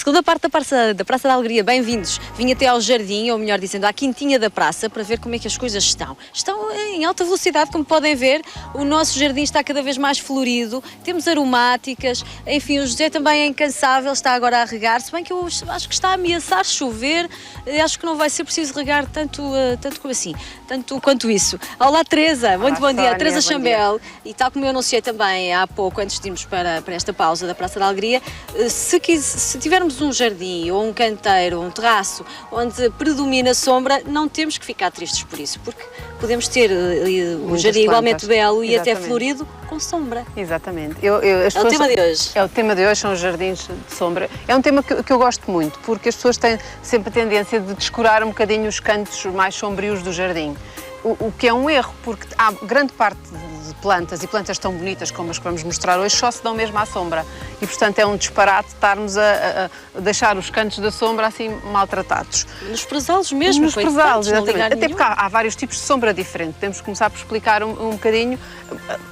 Segunda parte da Praça da Alegria, bem-vindos. Vim até ao jardim, ou melhor dizendo, à quintinha da praça, para ver como é que as coisas estão. Estão em alta velocidade, como podem ver. O nosso jardim está cada vez mais florido. Temos aromáticas. Enfim, o José também é incansável, está agora a regar. Se bem que eu acho que está a ameaçar chover. Acho que não vai ser preciso regar tanto quanto isso. Olá, Teresa. Muito bom dia. Teresa Chambel. E tal como eu anunciei também há pouco, antes de irmos para esta pausa da Praça da Alegria, se tivermos um jardim ou um canteiro, um terraço, onde predomina a sombra, não temos que ficar tristes por isso, porque podemos ter um jardim igualmente belo e até florido com sombra. Exatamente. É o tema de hoje. É o tema de hoje, são os jardins de sombra. É um tema que eu gosto muito, porque as pessoas têm sempre a tendência de descurar um bocadinho os cantos mais sombrios do jardim. O que é um erro, porque há grande parte de plantas, e plantas tão bonitas como as que vamos mostrar hoje, só se dão mesmo à sombra. E, portanto, é um disparate estarmos a deixar os cantos da sombra assim maltratados. Nos presalos mesmo, nos presalos, exatamente. Até porque há vários tipos de sombra diferente. Temos que começar por explicar um bocadinho.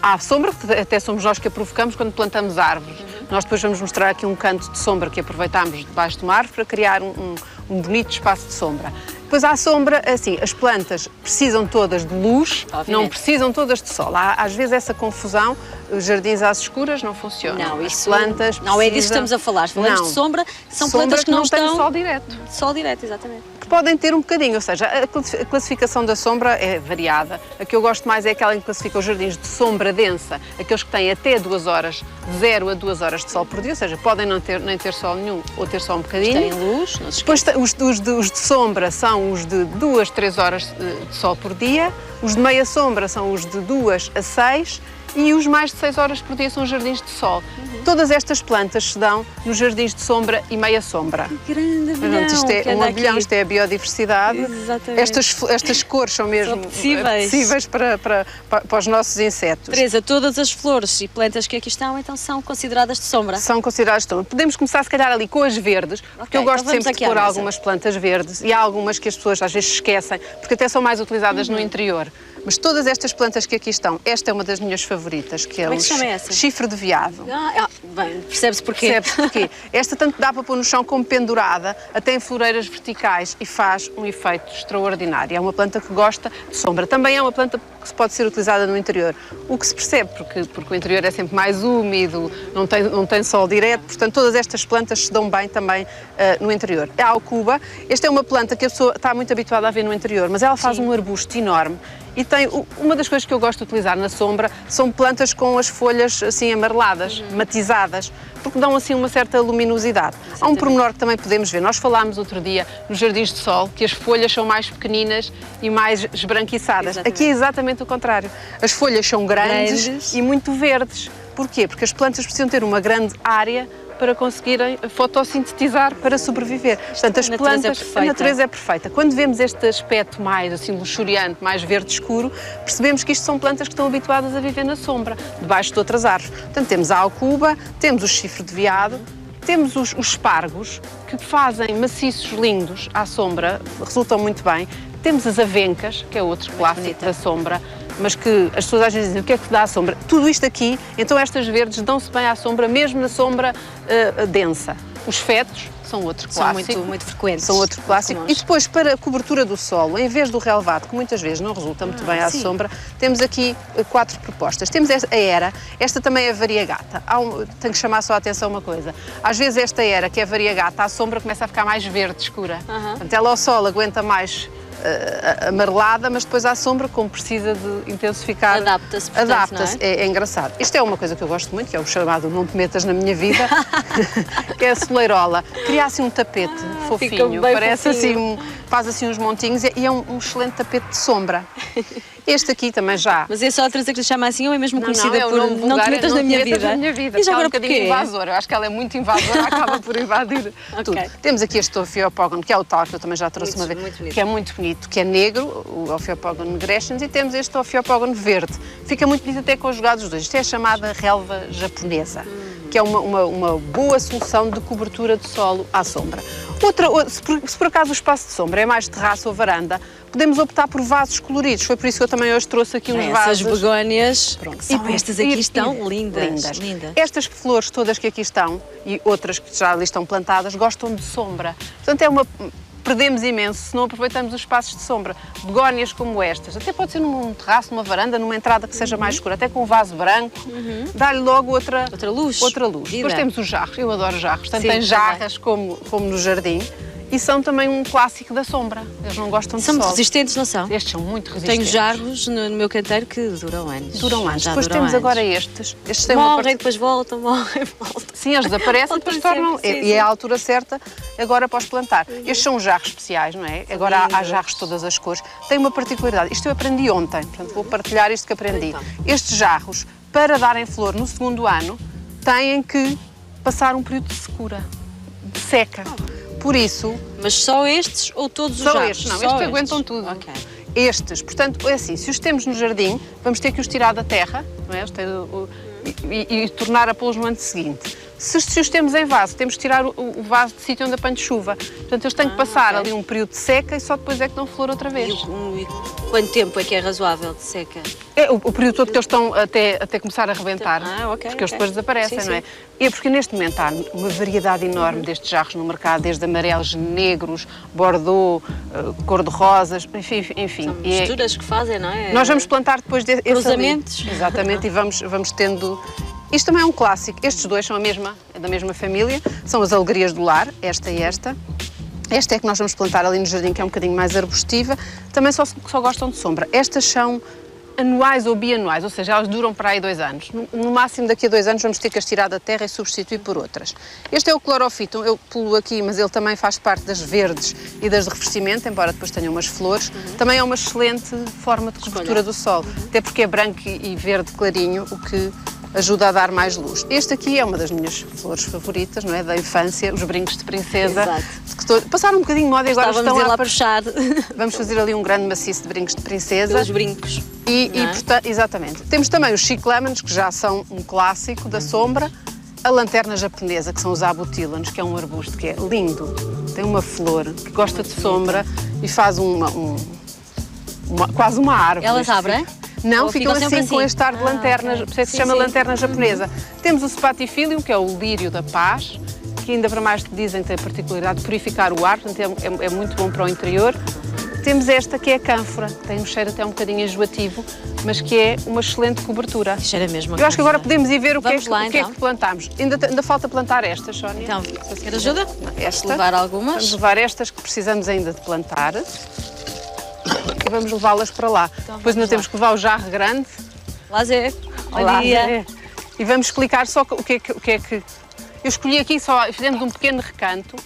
Há sombra, que até somos nós que a provocamos quando plantamos árvores. Nós depois vamos mostrar aqui um canto de sombra que aproveitámos debaixo de uma árvore para criar um bonito espaço de sombra. Depois há sombra, assim, as plantas precisam todas de luz, não precisam todas de sol. Há às vezes essa confusão, os jardins às escuras não funcionam. Não, as plantas não é disso que estamos a falar. Falamos de sombra, são plantas que não têm sol direto. Sol direto, exatamente. Que podem ter um bocadinho, ou seja, a classificação da sombra é variada. A que eu gosto mais é aquela em que classifica os jardins de sombra densa, aqueles que têm até 2 horas, 0 a 2 horas de sol por dia, ou seja, podem nem ter sol nenhum ou ter só um bocadinho. Têm luz, não se Depois os de sombra são os de 2 a 3 horas de sol por dia, os de meia sombra são os de 2 a 6 e os mais de 6 horas por dia são os jardins de sol. Todas estas plantas se dão nos jardins de sombra e meia sombra. Que grande avilhão! Isto é um avilhão, isto é a biodiversidade. Exatamente. Estas cores são mesmo apetecíveis para os nossos insetos. Teresa, todas as flores e plantas que aqui estão, então, são consideradas de sombra? São consideradas de sombra. Podemos começar, se calhar, ali com as verdes, porque eu gosto sempre de pôr algumas plantas verdes e há algumas que as pessoas às vezes esquecem, porque até são mais utilizadas no interior. Mas todas estas plantas que aqui estão, esta é uma das minhas favoritas, que é o chifre de veado. Bem, percebe-se porquê. Percebe-se porquê. Esta tanto dá para pôr no chão como pendurada, até em floreiras verticais, e faz um efeito extraordinário. É uma planta que gosta de sombra. Também é uma planta que pode ser utilizada no interior. O que se percebe, porque o interior é sempre mais úmido, não tem sol direto, portanto todas estas plantas se dão bem também no interior. A alcuba, esta é uma planta que a pessoa está muito habituada a ver no interior, mas ela faz um arbusto enorme. E tem uma das coisas que eu gosto de utilizar na sombra são plantas com as folhas assim amareladas, matizadas, porque dão assim uma certa luminosidade. Exatamente. Há um pormenor que também podemos ver. Nós falámos outro dia nos jardins de sol que as folhas são mais pequeninas e mais esbranquiçadas. Exatamente. Aqui é exatamente o contrário. As folhas são grandes e muito verdes. Porquê? Porque as plantas precisam ter uma grande área para conseguirem fotossintetizar para sobreviver. Portanto, as plantas, a natureza é perfeita. Quando vemos este aspecto mais assim luxuriante, mais verde escuro, percebemos que isto são plantas que estão habituadas a viver na sombra, debaixo de outras árvores. Portanto, temos a alcuba, temos o chifre de veado, temos os espargos, que fazem maciços lindos à sombra, resultam muito bem. Temos as avencas, que é outro clássico da sombra, mas que as pessoas às vezes dizem o que é que dá à sombra. Tudo isto aqui, então estas verdes dão-se bem à sombra, mesmo na sombra densa. Os fetos são outro clássico. São muito frequentes. São outro clássico. E depois, para a cobertura do solo, em vez do relevado, que muitas vezes não resulta muito bem à sombra, temos aqui 4 propostas. Temos a era, esta também é variegata. Tenho que chamar só a atenção uma coisa. Às vezes esta era, que é variegata, à sombra começa a ficar mais verde escura. Portanto, ela ao sol aguenta mais amarelada, mas depois à sombra, como precisa de intensificar, adapta-se. É engraçado. Isto é uma coisa que eu gosto muito, que é o chamado não te metas na minha vida, que é a soleirola. Cria assim um tapete fofinho, parece fofinho. Assim, faz assim uns montinhos e é um excelente tapete de sombra. Este aqui também já. Mas é só a Teresa que lhe chama assim ou é mesmo conhecida por não te metas na minha vida? E já agora um bocadinho invasora. Eu acho que ela é muito invasora, acaba por invadir tudo. Temos aqui este Ophiopógon, que é o tal que eu também já trouxe uma vez, que é muito bonito, que é negro, o Ophiopógon nigrescens, e temos este Ophiopógon verde. Fica muito bonito até conjugado os dois. Isto é a chamada relva japonesa. que é uma boa solução de cobertura de solo à sombra. Se por acaso o espaço de sombra é mais terraço ou varanda, podemos optar por vasos coloridos. Foi por isso que eu também hoje trouxe aqui uns vasos. Essas begónias, Pronto. são estas aqui estão lindas. Estas flores todas que aqui estão e outras que já ali estão plantadas gostam de sombra. Portanto, perdemos imenso se não aproveitamos os espaços de sombra. Begónias como estas, até pode ser num terraço, numa varanda, numa entrada que seja mais escura, até com um vaso branco, dá-lhe logo outra luz. Depois temos os jarros, eu adoro jarros, tanto em jarras como no jardim. E são também um clássico da sombra. Eles não gostam de sol. São resistentes, não são? Estes são muito resistentes. Tenho jarros no meu canteiro que duram anos. Depois temos agora estes. Morrem, depois voltam, morrem, voltam. Sim, eles desaparecem e depois tornam. E é a altura certa agora para os plantar. Estes são jarros especiais, não é? Agora há jarros de todas as cores. Tem uma particularidade. Isto eu aprendi ontem, portanto vou partilhar isto que aprendi. Estes jarros, para darem flor no segundo ano, têm que passar um período de secura, de seca. Por isso... Mas só estes ou todos os jarros? Só estes, não. Estes aguentam tudo. Okay. Estes, portanto, é assim, se os temos no jardim, vamos ter que os tirar da terra, não é? E tornar a pô-los no ano seguinte. Se os temos em vaso, temos que tirar o vaso de sítio onde apanha chuva. Portanto, eles têm que passar ali um período de seca e só depois é que dão flor outra vez. E quanto tempo é que é razoável de seca? É o período todo que eles estão até começar a rebentar, porque eles depois desaparecem, não é? É porque neste momento há uma variedade enorme destes jarros no mercado, desde amarelos, negros, bordeaux, cor-de-rosas, enfim. São misturas que fazem, não é? Nós vamos plantar depois cruzamentos. Exatamente, e vamos tendo... Isto também é um clássico. Estes dois são da mesma família, são as alegrias do lar, esta e esta. Esta é que nós vamos plantar ali no jardim, que é um bocadinho mais arbustiva. Também só gostam de sombra. Estas são anuais ou bianuais, ou seja, elas duram para aí 2 anos. No máximo, daqui a 2 anos, vamos ter que as tirar da terra e substituir por outras. Este é o clorofito, eu pulo aqui, mas ele também faz parte das verdes e das de revestimento, embora depois tenham umas flores. Também é uma excelente forma de cobertura do solo, até porque é branco e verde clarinho, o que ajuda a dar mais luz. Este aqui é uma das minhas flores favoritas, não é? Da infância, os brincos de princesa. Exato. Passaram um bocadinho de moda e agora estão lá a puxar. Vamos fazer ali um grande maciço de brincos de princesa. Os brincos. Portanto, exatamente. Temos também os chiclamens, que já são um clássico da sombra. A lanterna japonesa, que são os abutílanos, que é um arbusto que é lindo. Tem uma flor que gosta de sombra e faz quase uma árvore. Elas abrem? Não, ficam assim com este ar de lanterna, por isso é que se chama lanterna japonesa. Temos o spatifilium, que é o lírio da paz, que ainda para mais dizem que tem a particularidade de purificar o ar, portanto é muito bom para o interior. Temos esta que é a cânfora, que tem um cheiro até um bocadinho enjoativo, mas que é uma excelente cobertura. Cheira mesmo a Eu acho que agora podemos ir ver o que é então. que plantamos. Ainda falta plantar estas, Sónia. Então, quer ajuda? Esta. Levar algumas? Vamos levar estas que precisamos ainda de plantar. E vamos levá-las para lá. Então, depois ainda temos que levar o jarro grande. Lá Zé. Olá, Zé. E vamos explicar só o que é que... Eu escolhi aqui só, fizemos um pequeno recanto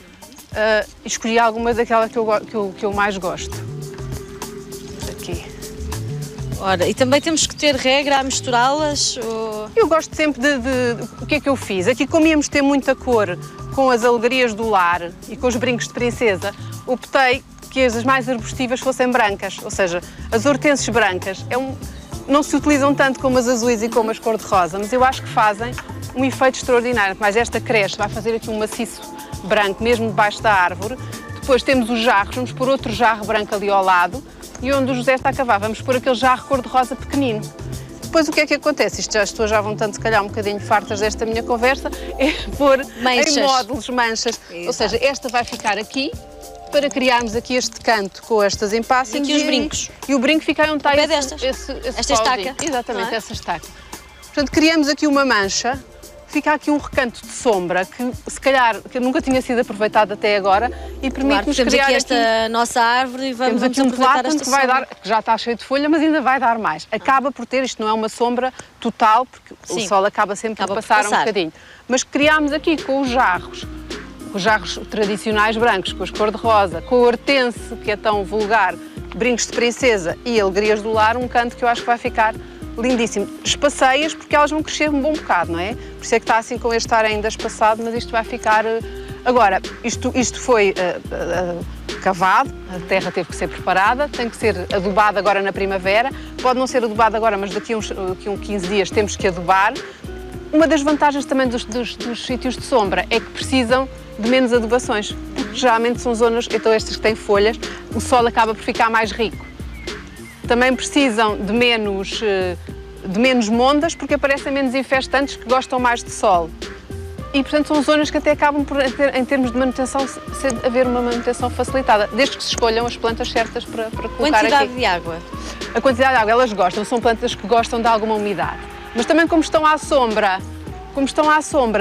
e escolhi alguma daquela que eu mais gosto. Aqui. Ora, e também temos que ter regra a misturá-las? Ou... Eu gosto sempre o que é que eu fiz? Aqui, como íamos ter muita cor com as alegrias do lar e com os brincos de princesa, optei que as mais arbustivas fossem brancas, ou seja, as hortenses brancas não se utilizam tanto como as azuis e como as cor-de-rosa, mas eu acho que fazem um efeito extraordinário, mas esta cresce, vai fazer aqui um maciço branco, mesmo debaixo da árvore. Depois temos os jarros, vamos pôr outro jarro branco ali ao lado, e onde o José está a cavar, vamos pôr aquele jarro cor-de-rosa pequenino. Depois o que é que acontece? As pessoas já vão tanto, se calhar, um bocadinho fartas desta minha conversa, é pôr em módulos manchas. Exato. Ou seja, esta vai ficar aqui, para criarmos aqui este canto com estas empácias. E aqui os brincos. E o brinco fica onde está esta estaca. Exatamente, essa estaca. Portanto, criamos aqui uma mancha, fica aqui um recanto de sombra que, se calhar, que nunca tinha sido aproveitado até agora e permite-nos criar aqui esta nossa árvore e vamos aqui um aproveitar esta que vai dar, que já está cheio de folha, mas ainda vai dar mais. Acaba por ter, isto não é uma sombra total, porque o sol acaba sempre por passar um bocadinho. Mas criámos aqui com os jarros tradicionais brancos, com as cor-de-rosa, com o hortense, que é tão vulgar, brincos de princesa e alegrias do lar, um canto que eu acho que vai ficar lindíssimo. Espaceias, porque elas vão crescer um bom bocado, não é? Por isso é que está assim com este ar ainda espaçado, mas isto vai ficar... Agora, isto foi cavado, a terra teve que ser preparada, tem que ser adubada agora na primavera, pode não ser adubada agora, mas daqui a uns 15 dias temos que adubar. Uma das vantagens também dos sítios de sombra é que precisam de menos adubações, porque geralmente são zonas, então estas que têm folhas, o solo acaba por ficar mais rico. Também precisam de menos mondas, porque aparecem menos infestantes que gostam mais de sol. E, portanto, são zonas que até acabam por, em termos de manutenção, haver uma manutenção facilitada, desde que se escolham as plantas certas para colocar aqui. Quantidade de água? A quantidade de água, elas gostam, são plantas que gostam de alguma umidade. Mas também como estão à sombra,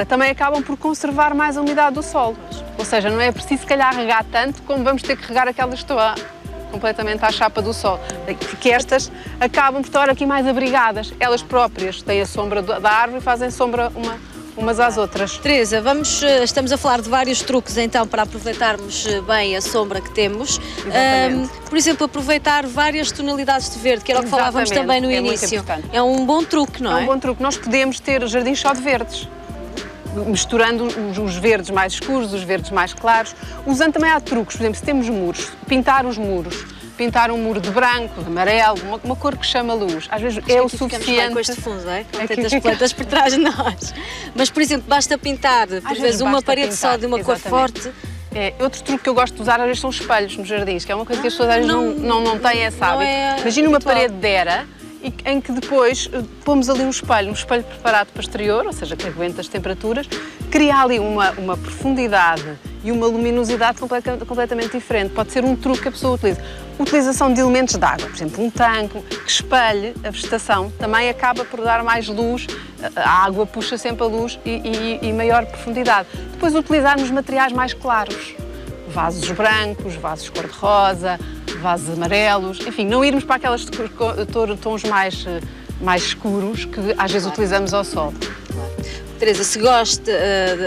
também acabam por conservar mais a umidade do solo. Ou seja, não é preciso, se calhar, regar tanto como vamos ter que regar aquelas que estão completamente à chapa do sol. Porque estas acabam por estar aqui mais abrigadas. Elas próprias têm a sombra da árvore e fazem sombra umas às outras. Teresa, estamos a falar de vários truques então para aproveitarmos bem a sombra que temos. Por exemplo, aproveitar várias tonalidades de verde, que era o que falávamos também no início. É um bom truque, não é? É um bom truque. Nós podemos ter jardins só de verdes, misturando os verdes mais escuros, os verdes mais claros, usando também há truques. Por exemplo, se temos muros, pintar os muros. Pintar um muro de branco, de amarelo, uma cor que chama luz. Às vezes é o suficiente. Com este fundo, é? Com tantas plantas por trás de nós. Mas, por exemplo, basta pintar, por vezes, uma parede só de uma cor forte. Outro truque que eu gosto de usar às vezes são espelhos nos jardins, que é uma coisa que as pessoas às vezes não têm esse hábito. Imagina uma parede de era em que depois pomos ali um espelho preparado para exterior, ou seja, que aguenta as temperaturas, cria ali uma profundidade e uma luminosidade completamente diferente. Pode ser um truque que a pessoa utiliza. Utilização de elementos de água, por exemplo, um tanque que espelhe a vegetação, também acaba por dar mais luz, a água puxa sempre a luz e maior profundidade. Depois utilizarmos materiais mais claros, vasos brancos, vasos cor-de-rosa, vasos amarelos, enfim, não irmos para aquelas tons mais escuros que às vezes utilizamos ao sol. Teresa, se gosta,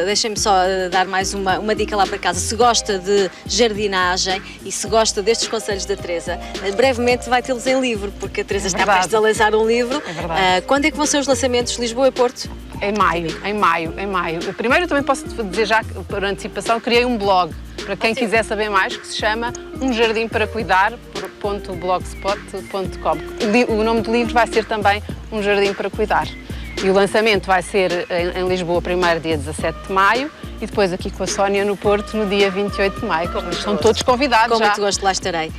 deixem-me só dar mais uma dica lá para casa, se gosta de jardinagem e se gosta destes conselhos da Teresa, brevemente vai tê-los em livro, porque a Teresa está prestes a lançar um livro. É verdade. Quando é que vão ser os lançamentos Lisboa e Porto? Em maio. Primeiro, eu também posso dizer já, por antecipação, criei um blog, para quem quiser saber mais, que se chama Um Jardim para Cuidar.blogspot.com. O nome do livro vai ser também Um Jardim para Cuidar. E o lançamento vai ser em Lisboa, primeiro dia 17 de maio, e depois aqui com a Sónia no Porto, no dia 28 de maio. Estão todos convidados. Com muito gosto, lá estarei.